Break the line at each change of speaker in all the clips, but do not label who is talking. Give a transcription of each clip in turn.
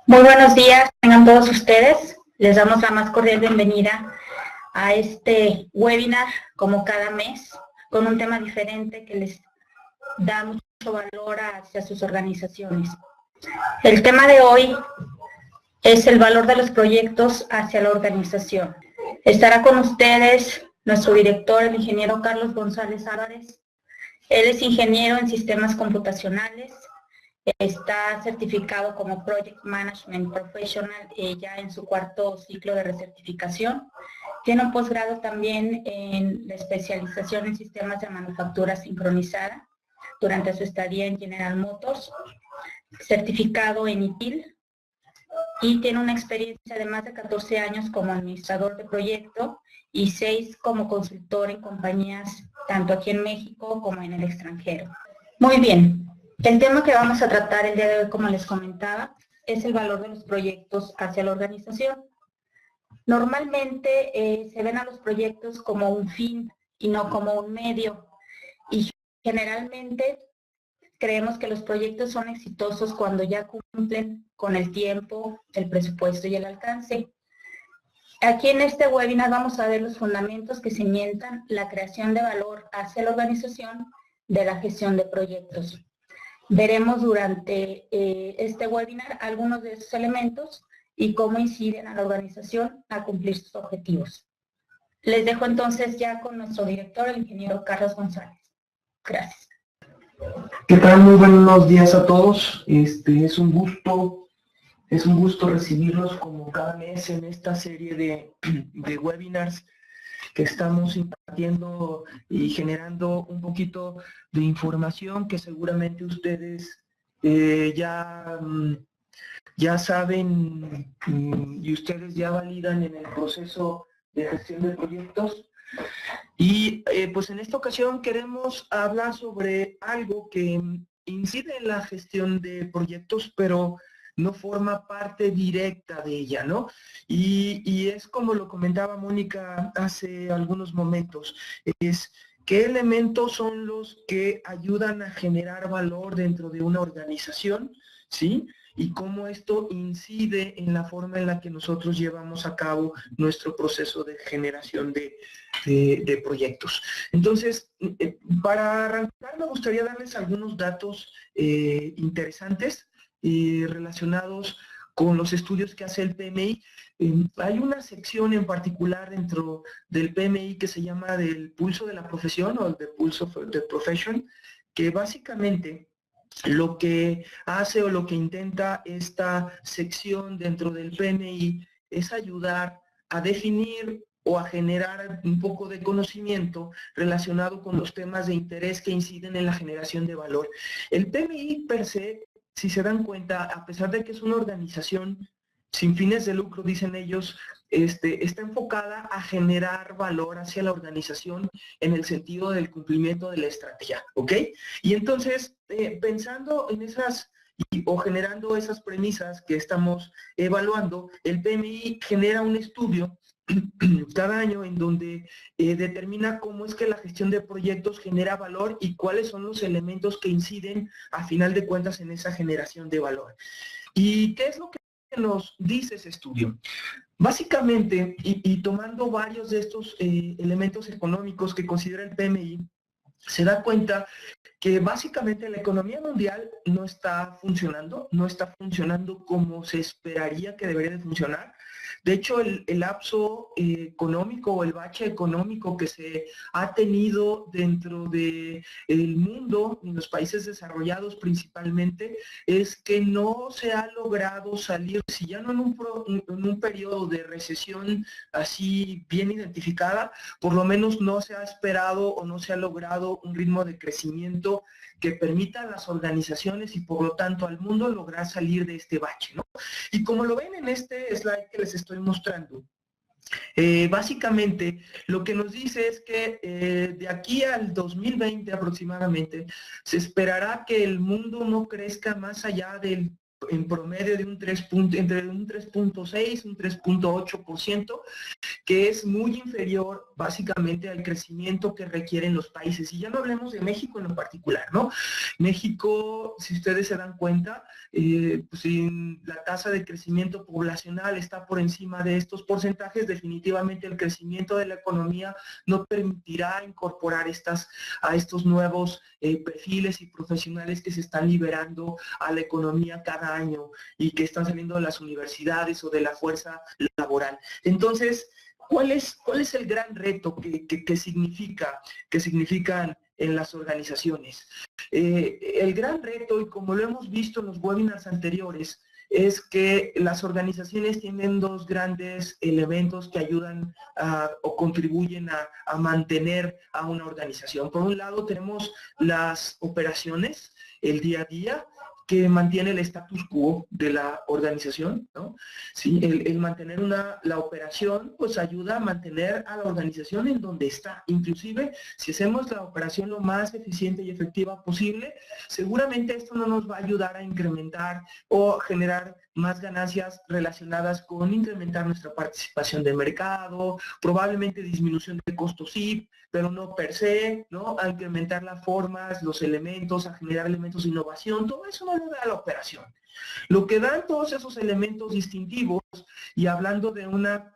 Muy buenos días, tengan todos ustedes. Les damos la más cordial bienvenida a este webinar, como cada mes, con un tema diferente que les da mucho valor hacia sus organizaciones. El tema de hoy es el valor de los proyectos hacia la organización. Estará con ustedes nuestro director, el ingeniero Carlos González Álvarez. Él es ingeniero en sistemas computacionales. Está certificado como Project Management Professional ya en su cuarto ciclo de recertificación. Tiene un posgrado también en la especialización en sistemas de manufactura sincronizada durante su estadía en General Motors, certificado en ITIL, y tiene una experiencia de más de 14 años como administrador de proyecto y 6 como consultor en compañías tanto aquí en México como en el extranjero. Muy bien. El tema que vamos a tratar el día de hoy, como les comentaba, es el valor de los proyectos hacia la organización. Normalmente se ven a los proyectos como un fin y no como un medio. Y generalmente creemos que los proyectos son exitosos cuando ya cumplen con el tiempo, el presupuesto y el alcance. Aquí en este webinar vamos a ver los fundamentos que cimientan la creación de valor hacia la organización de la gestión de proyectos. Veremos durante este webinar algunos de esos elementos y cómo inciden a la organización a cumplir sus objetivos. Les dejo entonces ya con nuestro director, el ingeniero Carlos González. Gracias.
¿Qué tal? Muy buenos días a todos. Es un gusto recibirlos como cada mes en esta serie de webinars que estamos impartiendo y generando un poquito de información que seguramente ustedes ya saben y ustedes ya validan en el proceso de gestión de proyectos. Y pues en esta ocasión queremos hablar sobre algo que incide en la gestión de proyectos, pero no forma parte directa de ella, ¿no? Y es como lo comentaba Mónica hace algunos momentos, es qué elementos son los que ayudan a generar valor dentro de una organización, ¿sí? Y cómo esto incide en la forma en la que nosotros llevamos a cabo nuestro proceso de generación de proyectos. Entonces, para arrancar me gustaría darles algunos datos interesantes relacionados con los estudios que hace el PMI. Hay una sección en particular dentro del PMI que se llama del pulso de la profesión o del pulse of the profession, que básicamente lo que hace o lo que intenta esta sección dentro del PMI es ayudar a definir o a generar un poco de conocimiento relacionado con los temas de interés que inciden en la generación de valor. El PMI per se, si se dan cuenta, a pesar de que es una organización sin fines de lucro, dicen ellos, está enfocada a generar valor hacia la organización en el sentido del cumplimiento de la estrategia, ¿ok? Y entonces, pensando en esas o generando esas premisas que estamos evaluando, el PMI genera un estudio cada año en donde determina cómo es que la gestión de proyectos genera valor y cuáles son los elementos que inciden a final de cuentas en esa generación de valor. ¿Y qué es lo que nos dice ese estudio? Básicamente, y tomando varios de estos elementos económicos que considera el PMI, se da cuenta que básicamente la economía mundial no está funcionando como se esperaría que debería de funcionar. De hecho, el lapso económico o el bache económico que se ha tenido dentro del mundo, en los países desarrollados principalmente, es que no se ha logrado salir, si ya no en un periodo de recesión así bien identificada, por lo menos no se ha esperado o no se ha logrado un ritmo de crecimiento que permita a las organizaciones y por lo tanto al mundo lograr salir de este bache, ¿no? Y como lo ven en este slide que les estoy mostrando, básicamente lo que nos dice es que de aquí al 2020 aproximadamente se esperará que el mundo no crezca más allá del en promedio de entre un 3.6 y un 3.8%, que es muy inferior básicamente al crecimiento que requieren los países. Y ya no hablemos de México en lo particular, ¿no? México, si ustedes se dan cuenta, pues si la tasa de crecimiento poblacional está por encima de estos porcentajes, definitivamente el crecimiento de la economía no permitirá incorporar a estos nuevos perfiles y profesionales que se están liberando a la economía cada año y que están saliendo de las universidades o de la fuerza laboral. Entonces, ¿cuál es el gran reto que significan en las organizaciones? El gran reto, y como lo hemos visto en los webinars anteriores, es que las organizaciones tienen dos grandes elementos que ayudan o contribuyen a mantener a una organización. Por un lado tenemos las operaciones, el día a día, que mantiene el status quo de la organización, ¿no? Sí, el mantener la operación, pues ayuda a mantener a la organización en donde está. Inclusive, si hacemos la operación lo más eficiente y efectiva posible, seguramente esto no nos va a ayudar a incrementar o generar más ganancias relacionadas con incrementar nuestra participación de mercado, probablemente disminución de costos sí, pero no per se, ¿no? A incrementar las formas, los elementos, a generar elementos de innovación, todo eso no lo da la operación. Lo que dan todos esos elementos distintivos, y hablando de una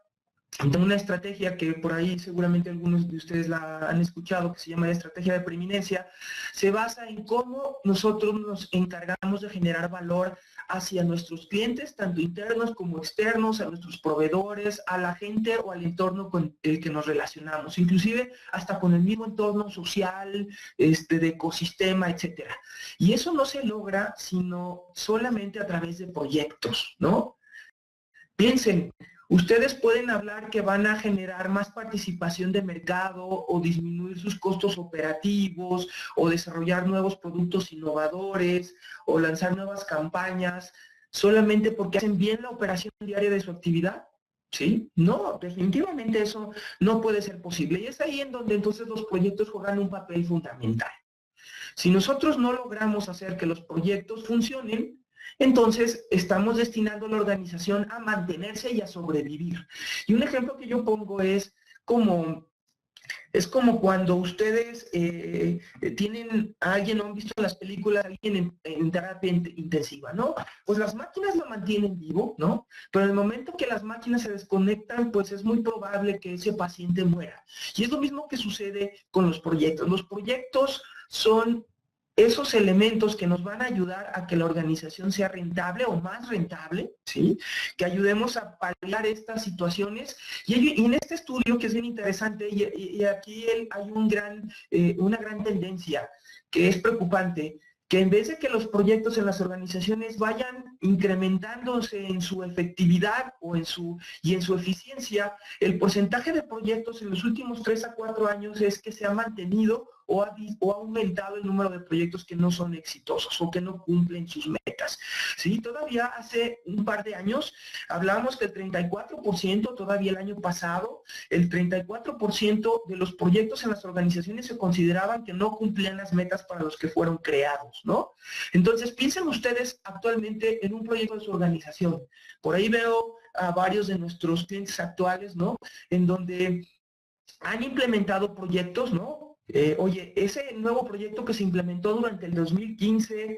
estrategia que por ahí seguramente algunos de ustedes la han escuchado, que se llama la estrategia de preeminencia, se basa en cómo nosotros nos encargamos de generar valor hacia nuestros clientes, tanto internos como externos, a nuestros proveedores, a la gente o al entorno con el que nos relacionamos, inclusive hasta con el mismo entorno social, de ecosistema, etcétera. Y eso no se logra sino solamente a través de proyectos, ¿no? Piensen, ustedes pueden hablar que van a generar más participación de mercado o disminuir sus costos operativos o desarrollar nuevos productos innovadores o lanzar nuevas campañas solamente porque hacen bien la operación diaria de su actividad. ¿Sí? No, definitivamente eso no puede ser posible. Y es ahí en donde entonces los proyectos juegan un papel fundamental. Si nosotros no logramos hacer que los proyectos funcionen, entonces estamos destinando a la organización a mantenerse y a sobrevivir. Y un ejemplo que yo pongo es como cuando ustedes tienen a alguien, ¿no han visto en las películas, alguien en terapia intensiva, ¿no? Pues las máquinas lo mantienen vivo, ¿no? Pero en el momento que las máquinas se desconectan, pues es muy probable que ese paciente muera. Y es lo mismo que sucede con los proyectos. Los proyectos son esos elementos que nos van a ayudar a que la organización sea rentable o más rentable, ¿sí? Que ayudemos a paliar estas situaciones. Y en este estudio, que es bien interesante, y aquí hay una gran tendencia que es preocupante, que en vez de que los proyectos en las organizaciones vayan incrementándose en su efectividad y en su eficiencia, el porcentaje de proyectos en los últimos 3 a 4 años es que se ha mantenido o ha aumentado el número de proyectos que no son exitosos o que no cumplen sus metas. ¿Sí? Todavía hace un par de años hablábamos que el 34%, todavía el año pasado, el 34% de los proyectos en las organizaciones se consideraban que no cumplían las metas para los que fueron creados, ¿no? Entonces, piensen ustedes actualmente en un proyecto de su organización. Por ahí veo a varios de nuestros clientes actuales, ¿no? En donde han implementado proyectos, ¿no? Oye, ese nuevo proyecto que se implementó durante el 2015,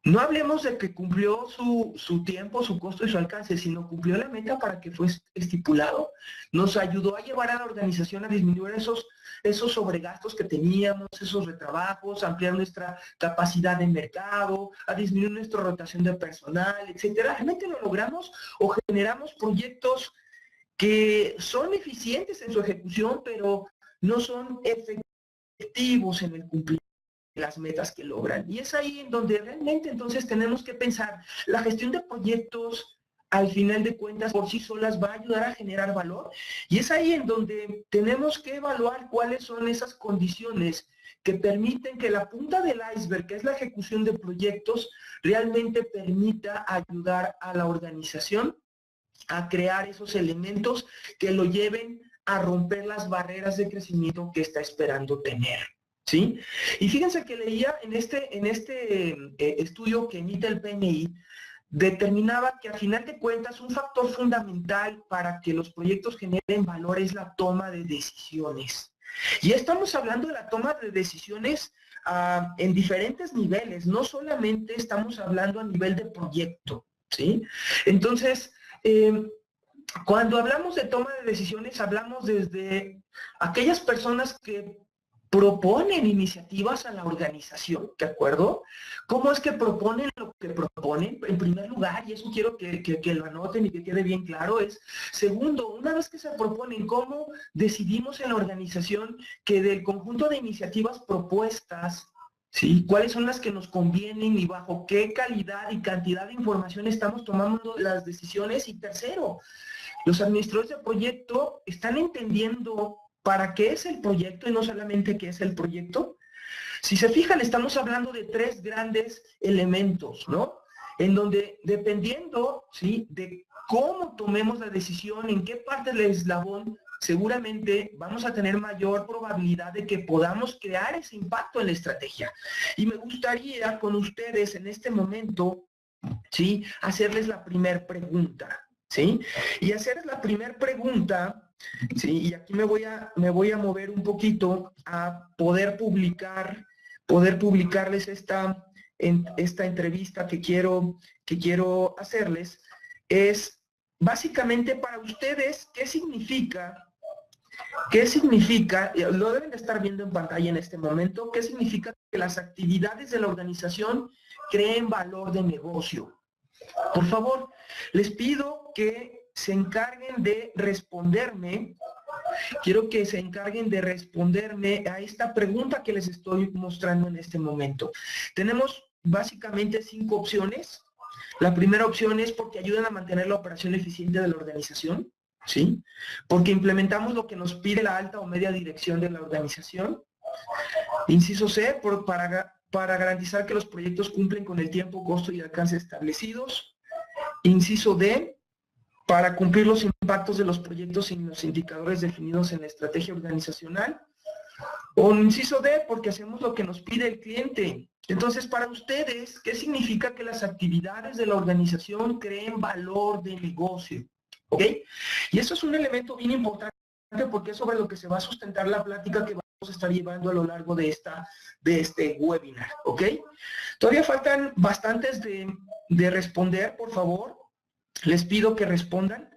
no hablemos de que cumplió su tiempo, su costo y su alcance, sino cumplió la meta para que fue estipulado. Nos ayudó a llevar a la organización a disminuir esos sobregastos que teníamos, esos retrabajos, ampliar nuestra capacidad de mercado, a disminuir nuestra rotación de personal, etcétera. ¿Realmente lo logramos o generamos proyectos que son eficientes en su ejecución, pero no son efectivos en el cumplimiento de las metas que logran? Y es ahí en donde realmente entonces tenemos que pensar, la gestión de proyectos al final de cuentas por sí solas va a ayudar a generar valor, y es ahí en donde tenemos que evaluar cuáles son esas condiciones que permiten que la punta del iceberg, que es la ejecución de proyectos, realmente permita ayudar a la organización a crear esos elementos que lo lleven a romper las barreras de crecimiento que está esperando tener, ¿sí? Y fíjense que leía en este estudio que emite el PMI, determinaba que a final de cuentas un factor fundamental para que los proyectos generen valor es la toma de decisiones. Y estamos hablando de la toma de decisiones en diferentes niveles, no solamente estamos hablando a nivel de proyecto, ¿sí? Entonces, cuando hablamos de toma de decisiones, hablamos desde aquellas personas que proponen iniciativas a la organización, ¿de acuerdo? ¿Cómo es que proponen lo que proponen? En primer lugar, y eso quiero que lo anoten y que quede bien claro, es, segundo, una vez que se proponen, ¿cómo decidimos en la organización que del conjunto de iniciativas propuestas, ¿sí? ¿Cuáles son las que nos convienen y bajo qué calidad y cantidad de información estamos tomando las decisiones? Y tercero, los administradores de proyecto están entendiendo para qué es el proyecto y no solamente qué es el proyecto. Si se fijan, estamos hablando de tres grandes elementos, ¿no? En donde, dependiendo, ¿sí?, de cómo tomemos la decisión, en qué parte del eslabón, seguramente vamos a tener mayor probabilidad de que podamos crear ese impacto en la estrategia. Y me gustaría con ustedes en este momento, ¿sí?, hacerles la primera pregunta, ¿sí? Y hacerles la primera pregunta, ¿sí? Y aquí me voy a mover un poquito a poder publicarles esta entrevista que quiero hacerles. Es básicamente para ustedes, ¿qué significa? Lo deben de estar viendo en pantalla en este momento, ¿qué significa que las actividades de la organización creen valor de negocio? Por favor, les pido que se encarguen de responderme, quiero que se encarguen de responderme a esta pregunta que les estoy mostrando en este momento. Tenemos básicamente 5 opciones. La primera opción es porque ayudan a mantener la operación eficiente de la organización, ¿sí? Porque implementamos lo que nos pide la alta o media dirección de la organización. Inciso C, para garantizar que los proyectos cumplen con el tiempo, costo y alcance establecidos. Inciso D, para cumplir los impactos de los proyectos y los indicadores definidos en la estrategia organizacional. O inciso D, porque hacemos lo que nos pide el cliente. Entonces, para ustedes, ¿qué significa que las actividades de la organización creen valor de negocio? ¿Ok? Y eso es un elemento bien importante porque es sobre lo que se va a sustentar la plática que vamos a estar llevando a lo largo de este webinar. ¿Ok? Todavía faltan bastantes de responder, por favor. Les pido que respondan,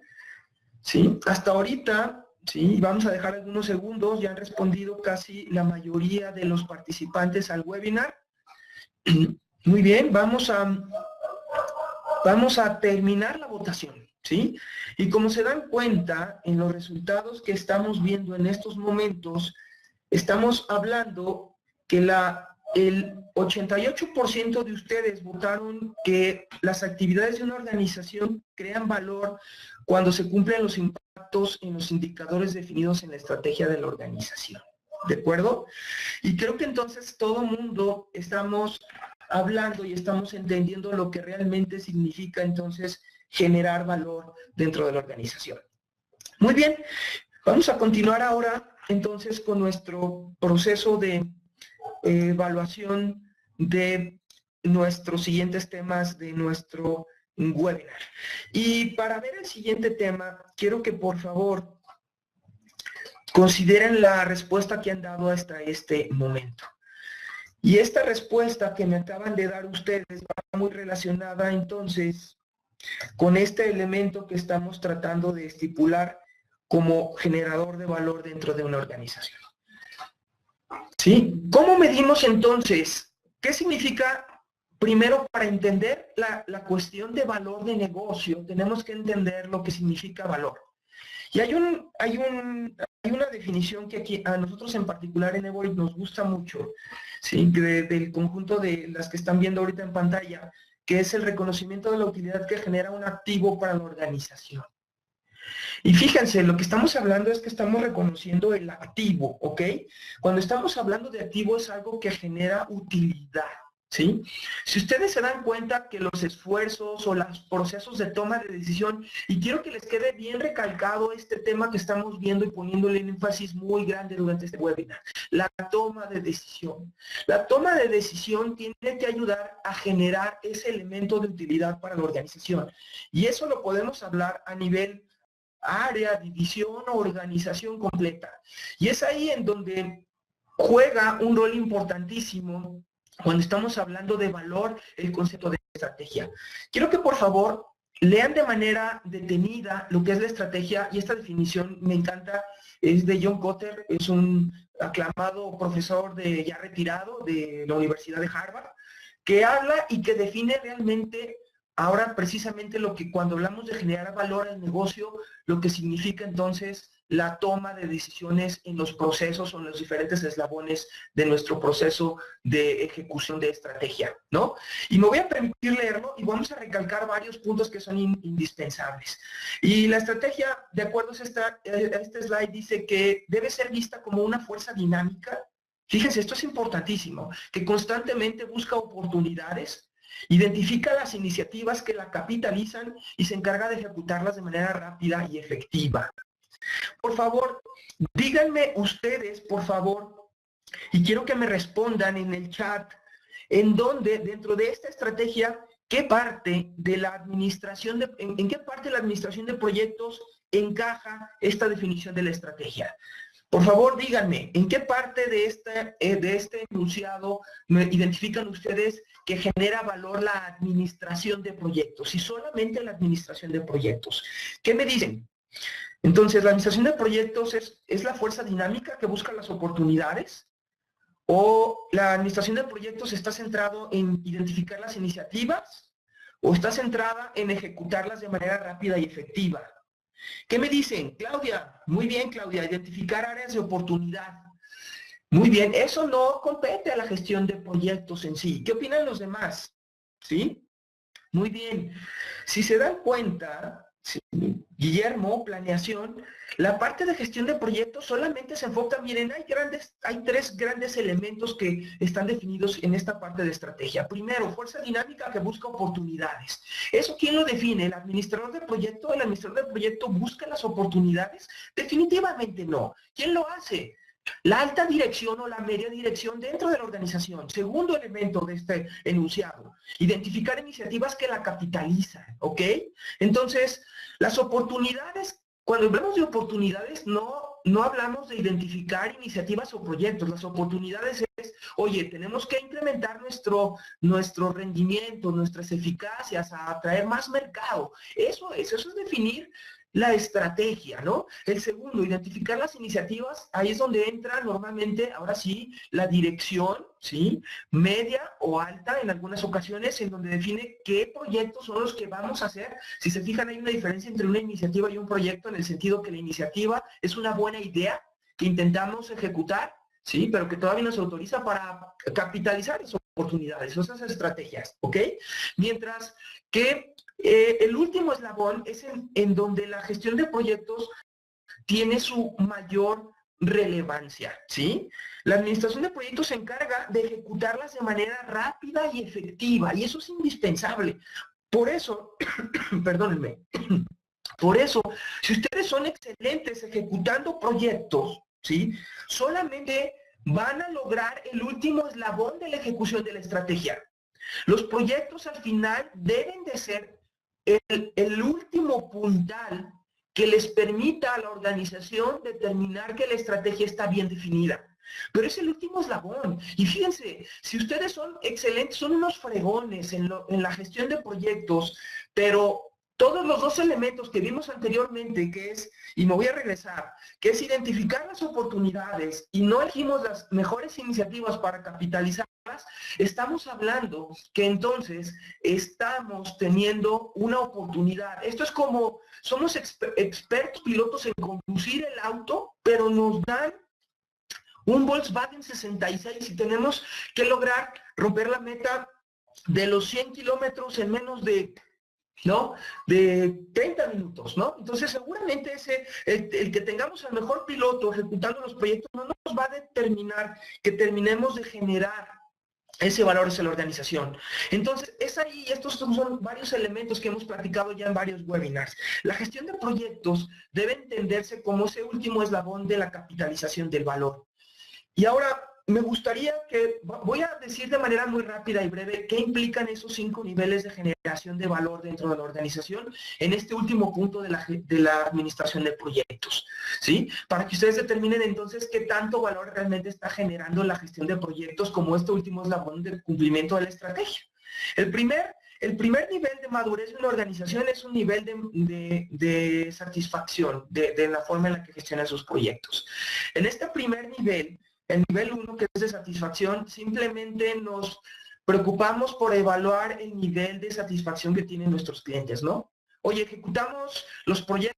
¿sí? Hasta ahorita, ¿sí? Vamos a dejar algunos segundos, ya han respondido casi la mayoría de los participantes al webinar. Muy bien, vamos a terminar la votación, ¿sí? Y como se dan cuenta, en los resultados que estamos viendo en estos momentos, estamos hablando que el 88% de ustedes votaron que las actividades de una organización crean valor cuando se cumplen los impactos en los indicadores definidos en la estrategia de la organización. ¿De acuerdo? Y creo que entonces todo mundo estamos hablando y estamos entendiendo lo que realmente significa entonces generar valor dentro de la organización. Muy bien, vamos a continuar ahora entonces con nuestro proceso de evaluación de nuestros siguientes temas de nuestro webinar. Y para ver el siguiente tema, quiero que por favor consideren la respuesta que han dado hasta este momento. Y esta respuesta que me acaban de dar ustedes va muy relacionada entonces con este elemento que estamos tratando de estipular como generador de valor dentro de una organización. ¿Sí? ¿Cómo medimos entonces? ¿Qué significa? Primero, para entender la cuestión de valor de negocio, tenemos que entender lo que significa valor. Y hay una definición que aquí a nosotros en particular en Evori nos gusta mucho, ¿sí? Del conjunto de las que están viendo ahorita en pantalla, que es el reconocimiento de la utilidad que genera un activo para la organización. Y fíjense, lo que estamos hablando es que estamos reconociendo el activo, ¿ok? Cuando estamos hablando de activo es algo que genera utilidad, ¿sí? Si ustedes se dan cuenta que los esfuerzos o los procesos de toma de decisión, y quiero que les quede bien recalcado este tema que estamos viendo y poniéndole un énfasis muy grande durante este webinar, la toma de decisión. La toma de decisión tiene que ayudar a generar ese elemento de utilidad para la organización. Y eso lo podemos hablar a nivel área, división o organización completa. Y es ahí en donde juega un rol importantísimo cuando estamos hablando de valor el concepto de estrategia. Quiero que por favor lean de manera detenida lo que es la estrategia, y esta definición me encanta, es de John Kotter, es un aclamado profesor ya retirado de la Universidad de Harvard, que habla y que define realmente ahora precisamente lo que cuando hablamos de generar valor al negocio, lo que significa entonces la toma de decisiones en los procesos o en los diferentes eslabones de nuestro proceso de ejecución de estrategia, ¿no? Y me voy a permitir leerlo y vamos a recalcar varios puntos que son indispensables. Y la estrategia, de acuerdo a este slide, dice que debe ser vista como una fuerza dinámica. Fíjense, esto es importantísimo, que constantemente busca oportunidades, identifica las iniciativas que la capitalizan y se encarga de ejecutarlas de manera rápida y efectiva. Por favor, díganme ustedes, por favor, y quiero que me respondan en el chat, en dónde, dentro de esta estrategia, qué parte de la administración en qué parte de la administración de proyectos encaja esta definición de la estrategia. Por favor, díganme, ¿en qué parte de este enunciado me identifican ustedes que genera valor la administración de proyectos? Y solamente la administración de proyectos. ¿Qué me dicen? Entonces, la administración de proyectos es la fuerza dinámica que busca las oportunidades, o la administración de proyectos está centrado en identificar las iniciativas, o está centrada en ejecutarlas de manera rápida y efectiva. ¿Qué me dicen? Claudia, muy bien, Claudia, identificar áreas de oportunidad. Muy bien, eso no compete a la gestión de proyectos en sí. ¿Qué opinan los demás? ¿Sí? Muy bien. Si se dan cuenta, sí, Guillermo, planeación, la parte de gestión de proyectos solamente se enfoca, miren, hay tres grandes elementos que están definidos en esta parte de estrategia. Primero, fuerza dinámica que busca oportunidades. ¿Eso quién lo define? ¿El administrador de proyecto? ¿El administrador de proyecto busca las oportunidades? Definitivamente no. ¿Quién lo hace? La alta dirección o la media dirección dentro de la organización. Segundo elemento de este enunciado, identificar iniciativas que la capitalizan, ¿ok? Entonces, las oportunidades, cuando hablamos de oportunidades, no hablamos de identificar iniciativas o proyectos. Las oportunidades es, oye, tenemos que incrementar nuestro rendimiento, nuestras eficacias, a atraer más mercado. Eso es definir la estrategia, ¿no? El segundo, identificar las iniciativas, ahí es donde entra normalmente, ahora sí, la dirección, ¿sí? Media o alta en algunas ocasiones, en donde define qué proyectos son los que vamos a hacer. Si se fijan, hay una diferencia entre una iniciativa y un proyecto, en el sentido que la iniciativa es una buena idea que intentamos ejecutar, ¿sí? Pero que todavía nos autoriza para capitalizar esas oportunidades, esas estrategias, ¿ok? Mientras que el último eslabón es en donde la gestión de proyectos tiene su mayor relevancia, ¿sí? La administración de proyectos se encarga de ejecutarlas de manera rápida y efectiva, y eso es indispensable. Por eso, perdónenme, por eso, si ustedes son excelentes ejecutando proyectos, ¿sí? Solamente van a lograr el último eslabón de la ejecución de la estrategia. Los proyectos al final deben de ser el último puntal que les permita a la organización determinar que la estrategia está bien definida. Pero es el último eslabón. Y fíjense, si ustedes son excelentes, son unos fregones en la gestión de proyectos, pero todos los dos elementos que vimos anteriormente, que es, y me voy a regresar, que es identificar las oportunidades y no elegimos las mejores iniciativas para capitalizarlas, estamos hablando que entonces estamos teniendo una oportunidad. Esto es como, somos expertos pilotos en conducir el auto, pero nos dan un Volkswagen 66 y tenemos que lograr romper la meta de los 100 kilómetros en menos de 30 minutos, ¿no? Entonces, seguramente el que tengamos al mejor piloto ejecutando los proyectos no nos va a determinar que terminemos de generar ese valor es la organización. Entonces, es ahí, estos son varios elementos que hemos platicado ya en varios webinars. La gestión de proyectos debe entenderse como ese último eslabón de la capitalización del valor. Y ahora, me gustaría que, voy a decir de manera muy rápida y breve, qué implican esos 5 niveles de generación de valor dentro de la organización en este último punto de la administración de proyectos, ¿sí? Para que ustedes determinen entonces qué tanto valor realmente está generando la gestión de proyectos como este último eslabón del cumplimiento de la estrategia. El primer nivel de madurez de una organización es un nivel de satisfacción de la forma en la que gestiona sus proyectos. En este primer nivel, el nivel 1, que es de satisfacción, simplemente nos preocupamos por evaluar el nivel de satisfacción que tienen nuestros clientes, ¿no? Oye, ejecutamos los proyectos,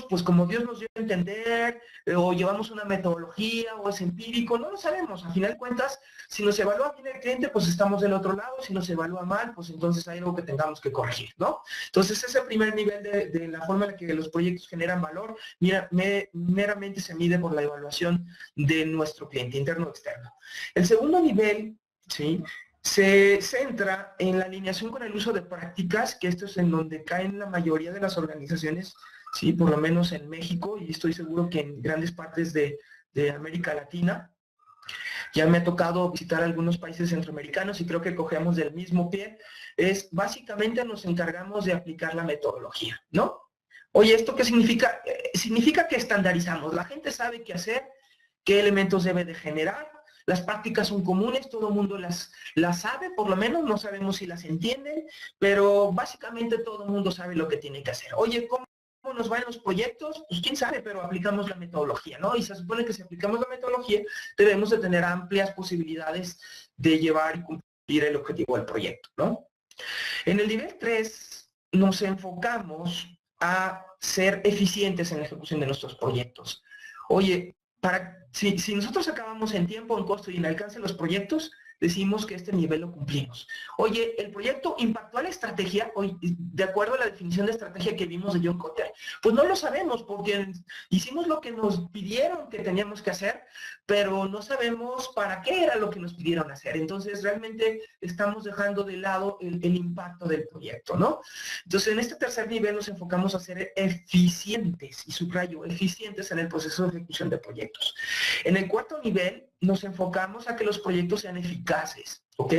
pues como Dios nos dio a entender, o llevamos una metodología, o es empírico, no lo sabemos. A final de cuentas, si nos evalúa bien el cliente, pues estamos del otro lado. Si nos evalúa mal, pues entonces hay algo que tengamos que corregir, ¿no? Entonces, ese primer nivel de la forma en la que los proyectos generan valor, meramente se mide por la evaluación de nuestro cliente, interno o externo. El segundo nivel, ¿sí?, se centra en la alineación con el uso de prácticas, que esto es en donde caen la mayoría de las organizaciones, sí, por lo menos en México, y estoy seguro que en grandes partes de América Latina. Ya me ha tocado visitar algunos países centroamericanos y creo que cogemos del mismo pie. Es básicamente nos encargamos de aplicar la metodología, ¿no? Oye, ¿esto qué significa? Significa que estandarizamos. La gente sabe qué hacer, qué elementos debe de generar. Las prácticas son comunes, todo el mundo las sabe, por lo menos, no sabemos si las entienden, pero básicamente todo el mundo sabe lo que tiene que hacer. Oye, ¿cómo nos van los proyectos? Pues quién sabe, pero aplicamos la metodología, ¿no? Y se supone que si aplicamos la metodología, debemos de tener amplias posibilidades de llevar y cumplir el objetivo del proyecto, ¿no? En el nivel 3 nos enfocamos a ser eficientes en la ejecución de nuestros proyectos. Oye, si nosotros acabamos en tiempo, en costo y en alcance de los proyectos, decimos que este nivel lo cumplimos. Oye, ¿el proyecto impactó a la estrategia? De acuerdo a la definición de estrategia que vimos de John Kotter, pues no lo sabemos porque hicimos lo que nos pidieron que teníamos que hacer, pero no sabemos para qué era lo que nos pidieron hacer. Entonces, realmente estamos dejando de lado el impacto del proyecto, ¿no? Entonces, en este tercer nivel nos enfocamos a ser eficientes, y subrayo, eficientes en el proceso de ejecución de proyectos. En el cuarto nivel, nos enfocamos a que los proyectos sean eficaces, ¿ok?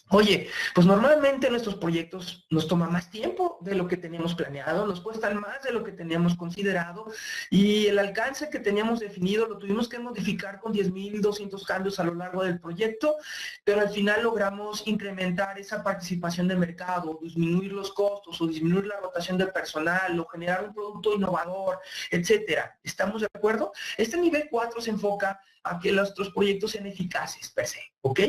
Oye, pues normalmente nuestros proyectos nos toman más tiempo de lo que teníamos planeado, nos cuestan más de lo que teníamos considerado y el alcance que teníamos definido lo tuvimos que modificar con 10,200 cambios a lo largo del proyecto, pero al final logramos incrementar esa participación de mercado, disminuir los costos o disminuir la rotación de personal o generar un producto innovador, etcétera. ¿Estamos de acuerdo? Este nivel 4 se enfoca a que nuestros proyectos sean eficaces per se, ¿ok?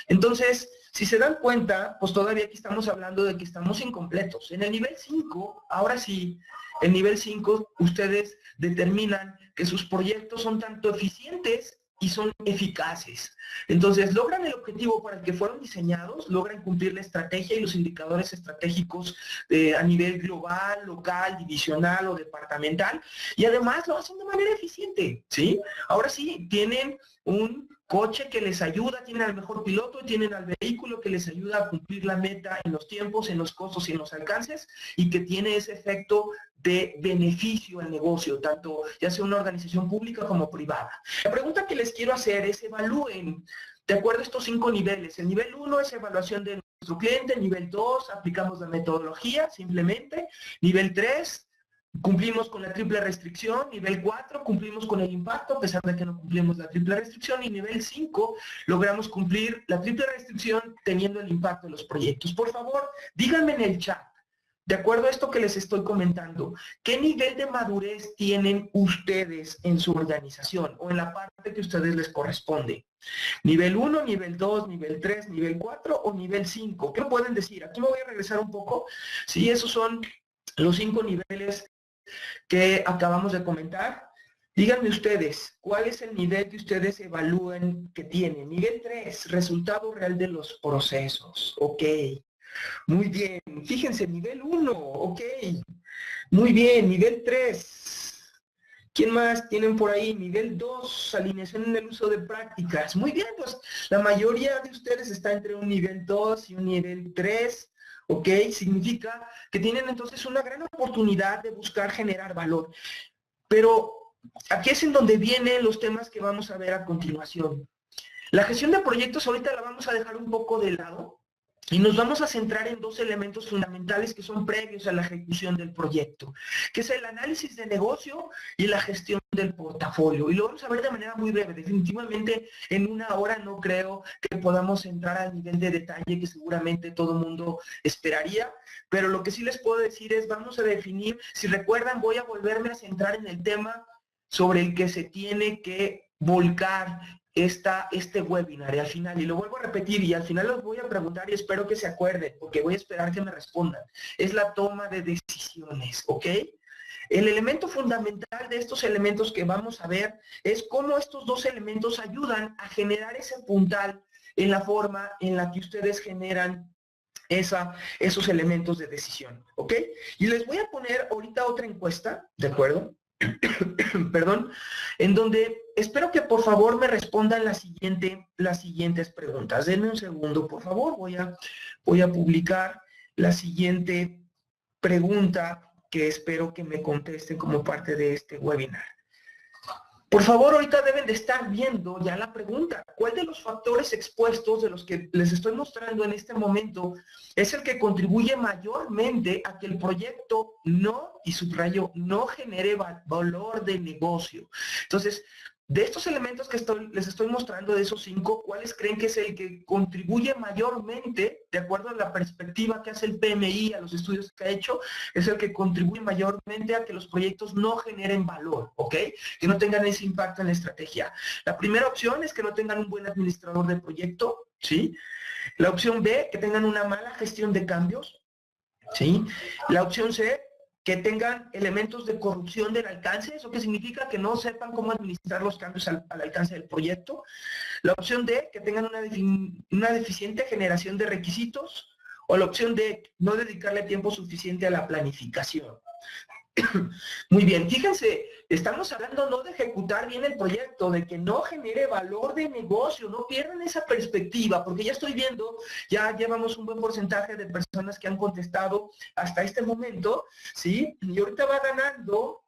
Entonces, si se dan cuenta, pues todavía aquí estamos hablando de que estamos incompletos. En el nivel 5, ahora sí, en nivel 5, ustedes determinan que sus proyectos son tanto eficientes y son eficaces. Entonces, logran el objetivo para el que fueron diseñados, logran cumplir la estrategia y los indicadores estratégicos a nivel global, local, divisional o departamental, y además lo hacen de manera eficiente, ¿sí? Ahora sí, tienen un coche que les ayuda, tienen al mejor piloto, tienen al vehículo que les ayuda a cumplir la meta en los tiempos, en los costos y en los alcances, y que tiene ese efecto de beneficio al negocio, tanto ya sea una organización pública como privada. La pregunta que les quiero hacer es evalúen de acuerdo a estos 5 niveles. El nivel 1 es evaluación de nuestro cliente, nivel 2 aplicamos la metodología simplemente, nivel 3 cumplimos con la triple restricción, nivel 4 cumplimos con el impacto a pesar de que no cumplimos la triple restricción y nivel 5 logramos cumplir la triple restricción teniendo el impacto de los proyectos. Por favor, díganme en el chat, de acuerdo a esto que les estoy comentando, ¿qué nivel de madurez tienen ustedes en su organización o en la parte que a ustedes les corresponde? ¿Nivel 1, nivel 2, nivel 3, nivel 4 o nivel 5? ¿Qué me pueden decir? Aquí me voy a regresar un poco. Sí, esos son los 5 niveles que acabamos de comentar. Díganme ustedes, ¿cuál es el nivel que ustedes evalúen que tienen? Nivel 3, resultado real de los procesos. Ok, muy bien. Fíjense, nivel 1, ok. Muy bien, nivel 3. ¿Quién más tienen por ahí? Nivel 2, alineación en el uso de prácticas. Muy bien, pues la mayoría de ustedes está entre un nivel 2 y un nivel 3, ¿ok? Significa que tienen entonces una gran oportunidad de buscar generar valor. Pero aquí es en donde vienen los temas que vamos a ver a continuación. La gestión de proyectos ahorita la vamos a dejar un poco de lado y nos vamos a centrar en dos elementos fundamentales que son previos a la ejecución del proyecto, que es el análisis de negocio y la gestión del portafolio. Y lo vamos a ver de manera muy breve. Definitivamente en una hora no creo que podamos entrar al nivel de detalle que seguramente todo el mundo esperaría, pero lo que sí les puedo decir es, vamos a definir, si recuerdan, voy a volverme a centrar en el tema sobre el que se tiene que volcar este webinar y al final, y lo vuelvo a repetir, y al final los voy a preguntar y espero que se acuerden, porque voy a esperar que me respondan, es la toma de decisiones, ¿ok? El elemento fundamental de estos elementos que vamos a ver es cómo estos dos elementos ayudan a generar ese puntal en la forma en la que ustedes generan esos elementos de decisión, ¿ok? Y les voy a poner ahorita otra encuesta, ¿de acuerdo? Perdón, en donde espero que por favor me respondan las siguientes preguntas. Denme un segundo, por favor, voy a publicar la siguiente pregunta que espero que me contesten como parte de este webinar. Por favor, ahorita deben de estar viendo ya la pregunta. ¿Cuál de los factores expuestos de los que les estoy mostrando en este momento es el que contribuye mayormente a que el proyecto no, y subrayo, no genere valor de negocio? Entonces, de estos elementos que les estoy mostrando, de esos 5, ¿cuáles creen que es el que contribuye mayormente, de acuerdo a la perspectiva que hace el PMI, a los estudios que ha hecho, es el que contribuye mayormente a que los proyectos no generen valor, ¿ok? Que no tengan ese impacto en la estrategia? La primera opción es que no tengan un buen administrador de proyecto, ¿sí? La opción B, que tengan una mala gestión de cambios, ¿sí? La opción C, que tengan elementos de corrupción del alcance, eso que significa que no sepan cómo administrar los cambios al alcance del proyecto. La opción D, que tengan una deficiente generación de requisitos, o la opción D, no dedicarle tiempo suficiente a la planificación. Muy bien, fíjense, estamos hablando no de ejecutar bien el proyecto, de que no genere valor de negocio, no pierdan esa perspectiva, porque ya estoy viendo, ya llevamos un buen porcentaje de personas que han contestado hasta este momento, ¿sí? Y ahorita va ganando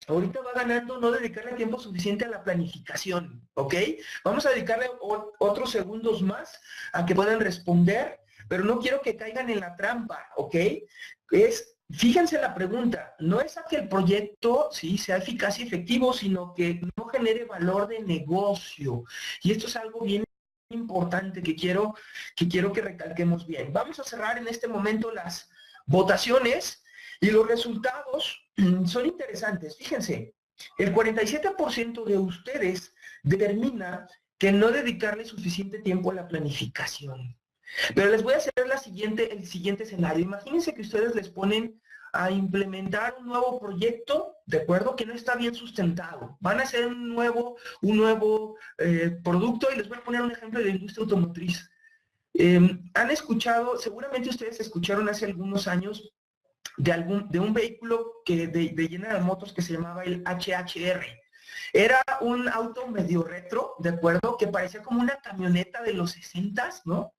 no dedicarle tiempo suficiente a la planificación, ¿ok? Vamos a dedicarle otros segundos más a que puedan responder, pero no quiero que caigan en la trampa, ¿ok? Fíjense la pregunta, no es a que el proyecto sí sea eficaz y efectivo, sino que no genere valor de negocio. Y esto es algo bien importante que quiero que recalquemos bien. Vamos a cerrar en este momento las votaciones y los resultados son interesantes. Fíjense, el 47% de ustedes determina que no dedicarle suficiente tiempo a la planificación. Pero les voy a hacer el siguiente escenario. Imagínense que ustedes les ponen a implementar un nuevo proyecto, ¿de acuerdo? Que no está bien sustentado. Van a hacer un nuevo producto y les voy a poner un ejemplo de la industria automotriz. Han escuchado, seguramente ustedes escucharon hace algunos años de un vehículo de General Motors que se llamaba el HHR. Era un auto medio retro, ¿de acuerdo? Que parecía como una camioneta de los 60s, ¿no?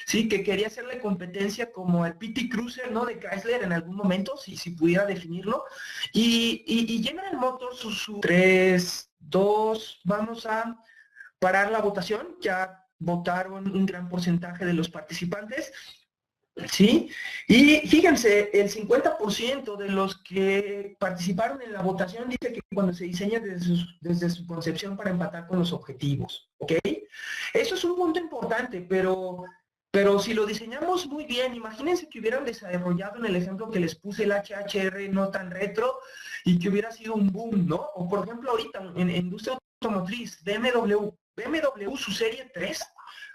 Sí, que quería hacerle competencia como al PT Cruiser, ¿no? De Chrysler en algún momento, si pudiera definirlo. Y General Motors, 3, 2, vamos a parar la votación. Ya votaron un gran porcentaje de los participantes. ¿Sí? Y fíjense, el 50% de los que participaron en la votación dice que cuando se diseña desde su concepción para empatar con los objetivos, ¿ok? Eso es un punto importante, pero si lo diseñamos muy bien, imagínense que hubieran desarrollado en el ejemplo que les puse el HHR no tan retro y que hubiera sido un boom, ¿no? O por ejemplo ahorita en industria automotriz, BMW su serie 3